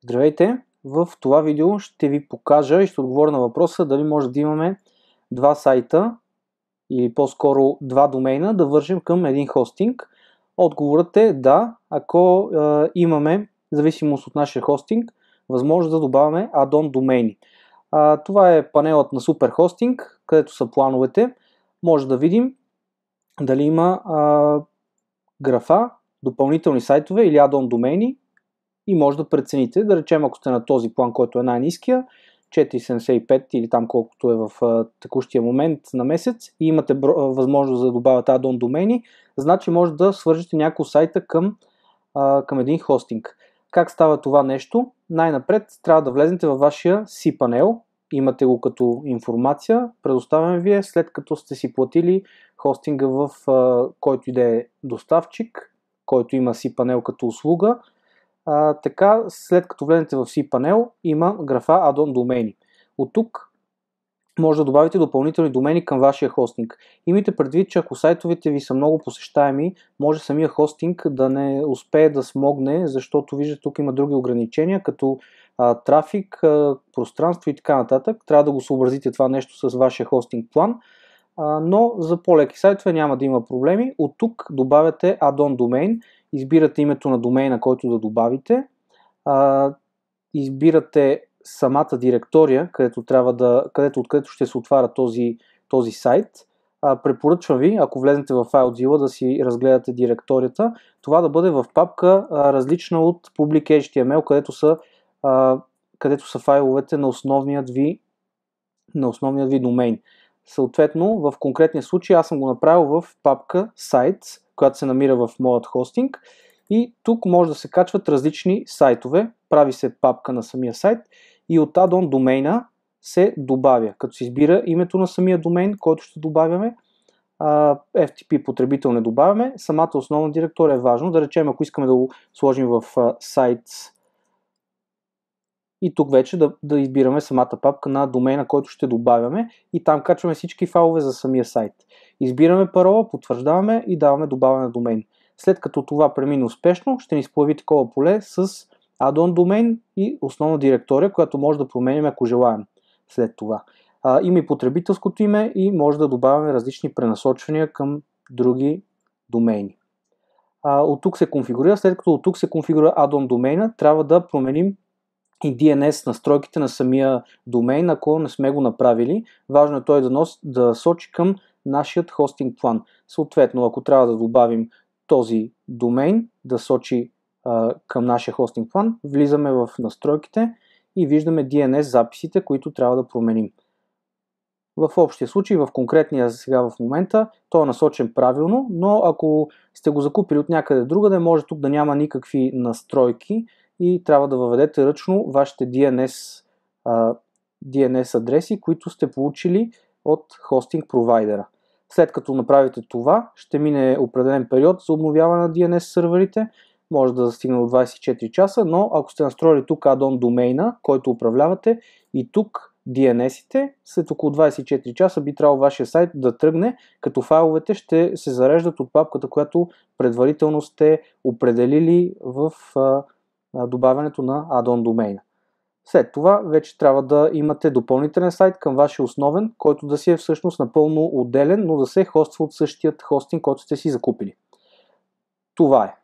Здравейте! В това видео ще ви покажа и ще отговоря на въпроса дали може да имаме два сайта или по-скоро два домейна да вържем към един хостинг. Отговорът е да, ако имаме, в зависимост от нашия хостинг, възможност да добавяме add-on домейни. Това е панелът на Superhosting, където са плановете. Може да видим дали има графа, допълнителни сайтове или add-on домейни. И може да прецените, да речем, ако сте на този план, който е най-ниския, 4,75 или там колкото е в текущия момент на месец и имате възможност да добавяте add-on домейни, значи може да свържете няколко сайта към един хостинг. Как става това нещо? Най-напред трябва да влезете във вашия cPanel, имате го като информация, предоставяме ви след като сте си платили хостинга в който и да е доставчик, който има cPanel като услуга. Така, след като влезете в cPanel, има графа add-on домейни. От тук може да добавите допълнителни домейни към вашия хостинг. Имайте предвид, че ако сайтовете ви са много посещаеми, може самия хостинг да не успее да смогне, защото виждате, тук има други ограничения, като трафик, пространство и така нататък. Трябва да го съобразите това нещо с вашия хостинг план. Но за по-леки сайтове няма да има проблеми. От тук добавяте add-on домейн, избирате името на домейна, който да добавите, избирате самата директория, откъдето ще се отваря този сайт. Препоръчвам ви, ако влезете в FileZilla, да си разгледате директорията, това да бъде в папка различна от public.html, където са файловете на основният ви домейн. Съответно, в конкретния случай аз съм го направил в папка Sites, която се намира в моят хостинг, и тук може да се качват различни сайтове, прави се папка на самия сайт и от add-on домейна се добавя, като се избира името на самия домейн, който ще добавяме. FTP потребител не добавяме, самата основна директория е важно, да речем, ако искаме да го сложим в Sites, и тук вече да избираме самата папка на домейна, който ще добавяме, и там качваме всички файлове за самия сайт. Избираме парола, потвърждаваме и даваме добавяне на домейн. След като това премине успешно, ще ни сплави такова поле с add-on домейн и основна директория, която може да променим, ако желаем след това. Има и потребителското име и може да добавяме различни пренасочвания към други домейни. От тук се конфигурира, след като от тук се конфигурира add-on домейна, трябва да променим и DNS настройките на самия домейн, ако не сме го направили. Важно е той да сочи към нашият хостинг план. Съответно, ако трябва да добавим този домейн да сочи към нашия хостинг план, влизаме в настройките и виждаме DNS записите, които трябва да променим. В общия случай, в конкретния сега в момента, той е насочен правилно, но ако сте го закупили от някъде другаде, може тук да няма никакви настройки и трябва да въведете ръчно вашите DNS адреси, които сте получили от хостинг провайдера. След като направите това, ще мине определен период за обновяване на DNS сървърите, може да стигне до 24 часа, но ако сте настроили тук add-on домейна, който управлявате, и тук DNS-ите, след около 24 часа би трябвало вашия сайт да тръгне, като файловете ще се зареждат от папката, която предварително сте определили в добавянето на add-on домейна. След това вече трябва да имате допълнителен сайт към вашия основен, който да си е всъщност напълно отделен, но да се хоства от същият хостинг, който сте си закупили. Това е.